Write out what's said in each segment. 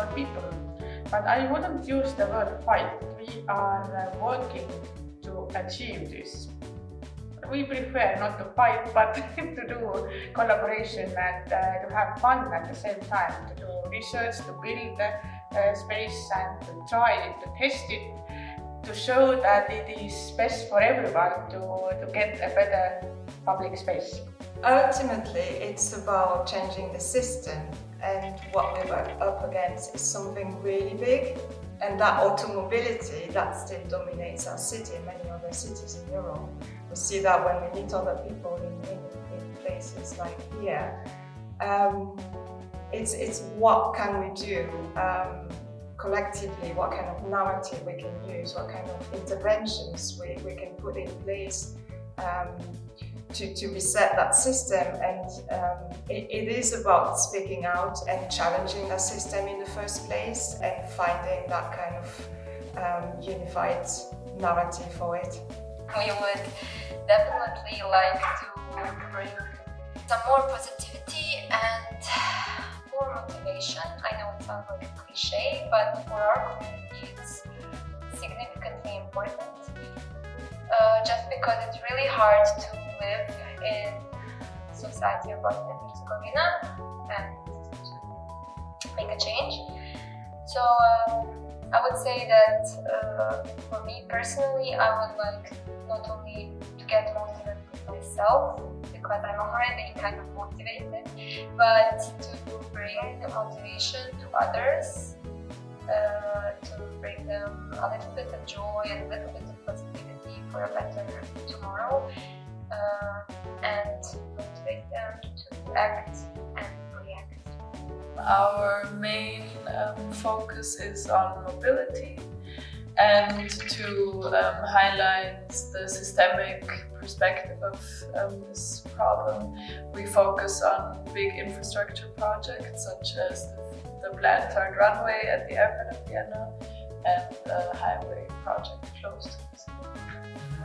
for people. But I wouldn't use the word fight. We are working to achieve this. We prefer not to fight, but to do collaboration and to have fun at the same time, to do research, to build space and to try it, to test it, to show that it is best for everyone to get a better public space. Ultimately, it's about changing the system, and what we're up against is something really big, and that automobility that still dominates our city and many other cities in Europe. We see that when we meet other people in places like here. It's what can we do collectively, what kind of narrative we can use, what kind of interventions we can put in place to reset that system. And it is about speaking out and challenging that system in the first place and finding that kind of unified narrative for it. We would definitely like to bring some more positivity and more motivation. I know it sounds like a cliche, but for our community it's significantly important. Just because it's really hard to live in society of Bosnia and Herzegovina and to make a change. So I would say that for me personally, I would like not only to get motivated myself, because I'm already kind of motivated, but to bring motivation to others, to bring them a little bit of joy and a little bit of positivity for a better tomorrow, and motivate them to act and react. Our main focus is on mobility and to highlight the systemic perspective of this problem. We focus on big infrastructure projects such as the planned third runway at the airport of Vienna and the highway project close to it.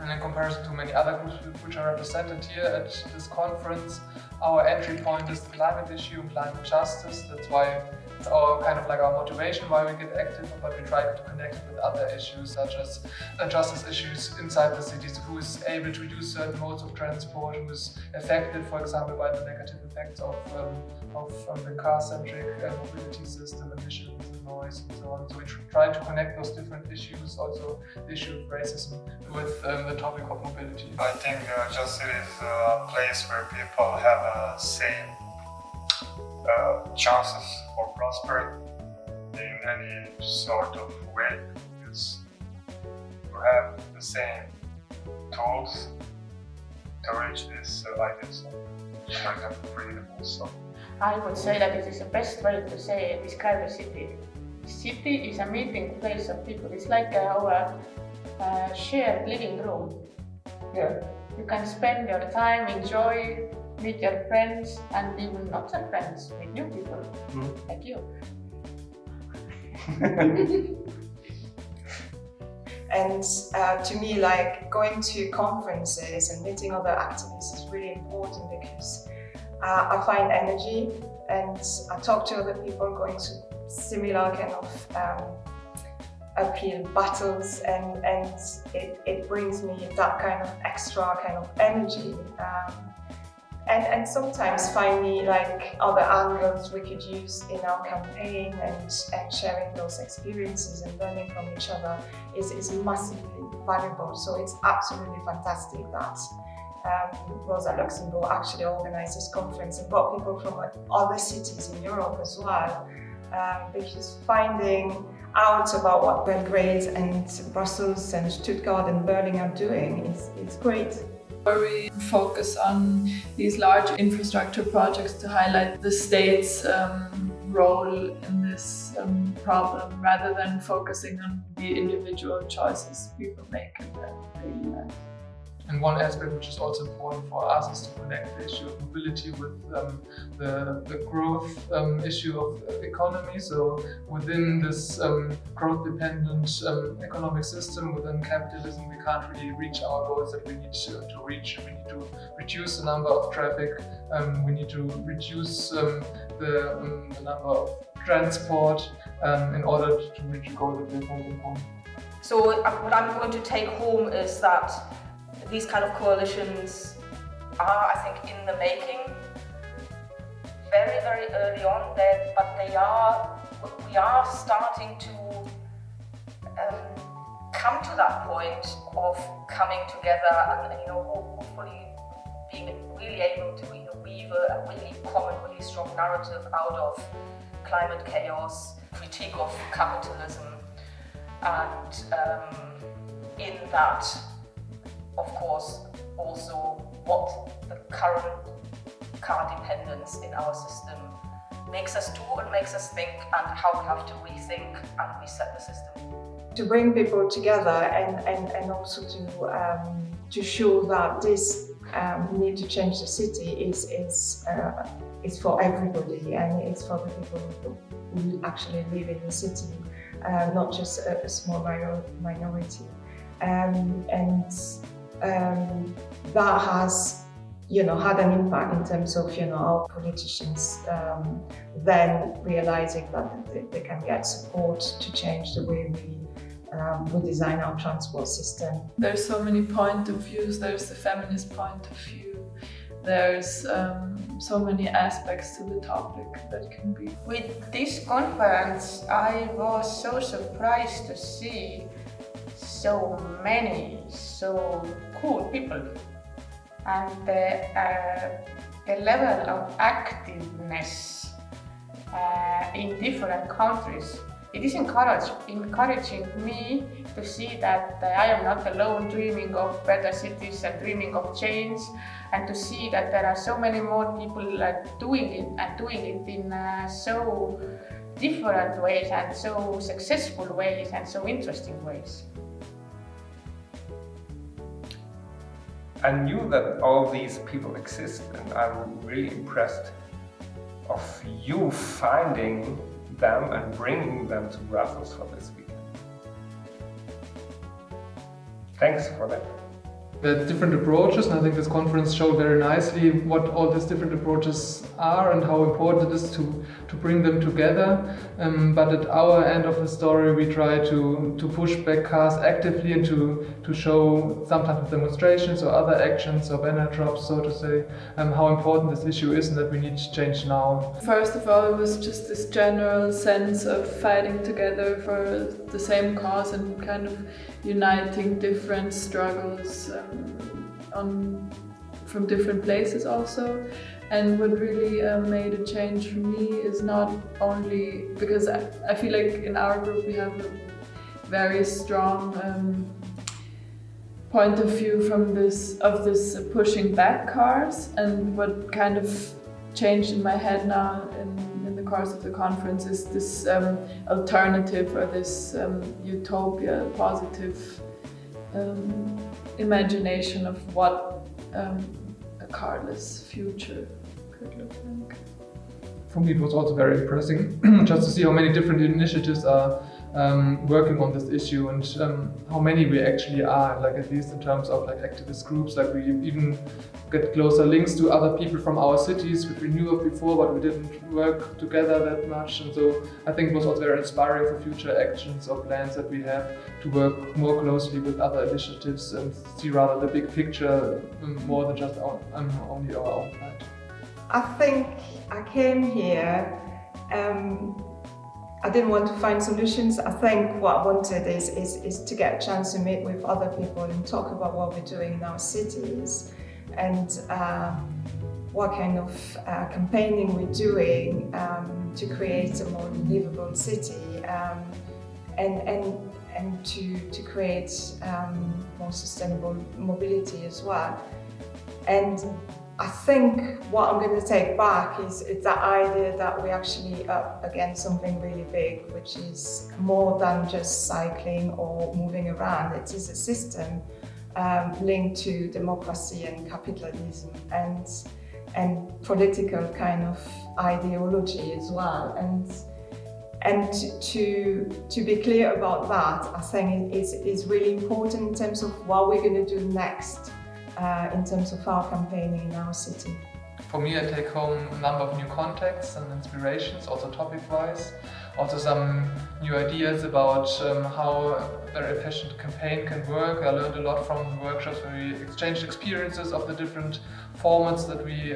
And in comparison to many other groups which are represented here at this conference, our entry point is the climate issue and climate justice. That's why it's our kind of like our motivation why we get active, but we try to connect it with other issues such as justice issues inside the cities. Who is able to use certain modes of transport, who is affected, for example, by the negative effects of the car-centric mobility system, emissions and noise and so on. So we try to connect those different issues, also the issue of racism, with the topic of mobility. I think justice is a place where people have same chances for prosperity in any sort of way, because you have the same tools to reach this ideas of, for example, freedom also. I would say that it is the best way to describe a city. City is a meeting place of people. It's like our shared living room. Yeah. You can spend your time, enjoy, meet your friends, and even not so friends, meet new people like you. And to me, like going to conferences and meeting other activists is really important because I find energy, and I talk to other people going to similar kind of uphill battles, and it brings me that kind of extra kind of energy. And sometimes finding like other angles we could use in our campaign and sharing those experiences and learning from each other is massively valuable. So it's absolutely fantastic that Rosa-Luxemburg actually organized this conference and brought people from other cities in Europe as well, because finding out about what Belgrade and Brussels and Stuttgart and Berlin are doing is great. We focus on these large infrastructure projects to highlight the state's role in this problem, rather than focusing on the individual choices people make in their daily life. And one aspect which is also important for us is to connect the issue of mobility with the growth issue of economy. So within this growth-dependent economic system, within capitalism, we can't really reach our goals that we need to reach. We need to reduce the number of traffic, we need to reduce the number of transport, in order to reach a goal that we're focusing on. So what I'm going to take home is that these kind of coalitions are, I think, in the making very, very early on, but we are starting to come to that point of coming together and hopefully being really able to weave a really common, really strong narrative out of climate chaos, critique of capitalism, and in that, of course, also what the current car dependence in our system makes us do and makes us think, and how we have to rethink and reset the system. To bring people together and also to show that this need to change the city is for everybody, and it's for the people who actually live in the city, not just a small minority. That has had an impact in terms of our politicians then realizing that they can get support to change the way we design our transport system. There's so many point of views. There's the feminist point of view. There's so many aspects to the topic that can be. With this conference, I was so surprised to see so many so cool people, and the level of activeness in different countries. It is encouraging me to see that I am not alone dreaming of better cities and dreaming of change, and to see that there are so many more people doing it in so different ways and so successful ways and so interesting ways. I knew that all these people exist, and I'm really impressed of you finding them and bringing them to Brussels for this weekend. Thanks for that. There are different approaches, and I think this conference showed very nicely what all these different approaches are and how important it is to bring them together. But at our end of the story, we try to push back cars actively and to show some type of demonstrations or other actions or banner drops, so to say, how important this issue is and that we need to change now. First of all, it was just this general sense of fighting together for the same cause and kind of uniting different struggles from different places also. And what really made a change for me is not only because I feel like in our group we have a very strong point of view from this pushing back cars, and what kind of changed in my head now in the course of the conference is this alternative or this utopia, positive imagination of what a carless future could look like. For me, it was also very impressive just to see how many different initiatives are working on this issue, and how many we actually are, like at least in terms of like activist groups. Like we even get closer links to other people from our cities, which we knew of before, but we didn't work together that much. And so I think it was also very inspiring for future actions or plans that we have to work more closely with other initiatives and see rather the big picture more than just only our own part. I think I came here, I didn't want to find solutions. I think what I wanted is to get a chance to meet with other people and talk about what we're doing in our cities, and what kind of campaigning we're doing to create a more livable city, and to create more sustainable mobility as well. And I think what I'm going to take back is that idea that we're actually up against something really big, which is more than just cycling or moving around. It is a system linked to democracy and capitalism and political kind of ideology as well. And to be clear about that, I think is really important in terms of what we're going to do next. In terms of our campaigning in our city. For me, I take home a number of new contacts and inspirations, also topic-wise. Also some new ideas about how a very efficient campaign can work. I learned a lot from workshops where we exchanged experiences of the different formats that we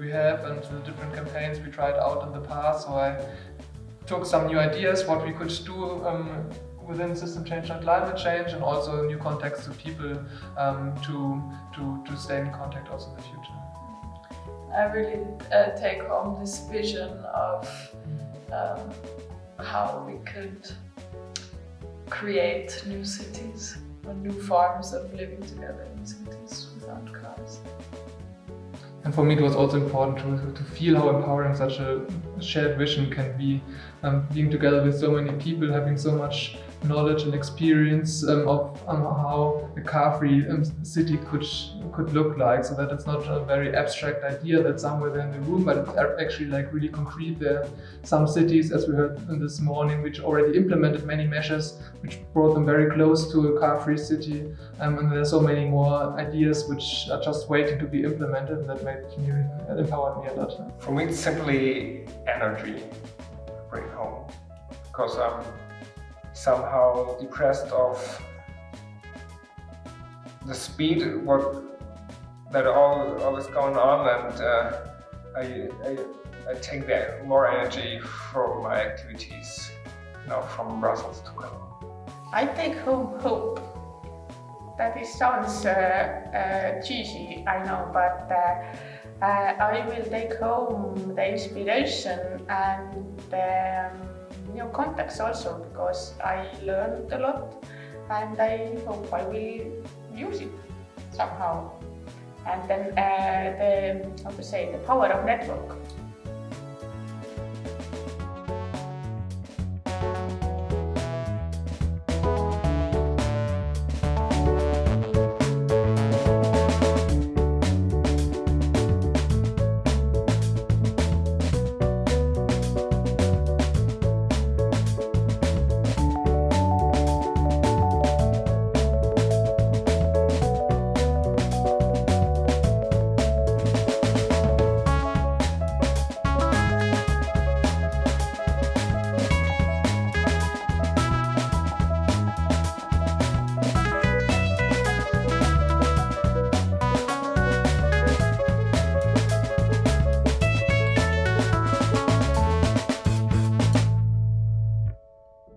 have and the different campaigns we tried out in the past. So I took some new ideas what we could do within system change and climate change, and also new contacts to people to stay in contact also in the future. I really take home this vision of how we could create new cities or new forms of living together in cities without cars. And for me it was also important to feel how empowering such a shared vision can be, being together with so many people, having so much knowledge and experience of how a car-free city could look like, so that it's not a very abstract idea that's somewhere there in the room, but it's actually like really concrete. There are some cities, as we heard this morning, which already implemented many measures which brought them very close to a car-free city, and there are so many more ideas which are just waiting to be implemented, and that empowered me a lot. For me, it's simply energy to bring home, because I'm somehow depressed of the speed that all is going on, and I take more energy from my activities now from Brussels to Cologne. I take home hope. That sounds cheesy, I know, but I will take home the inspiration and new contacts also, because I learned a lot and I hope I will use it somehow. And then the power of network.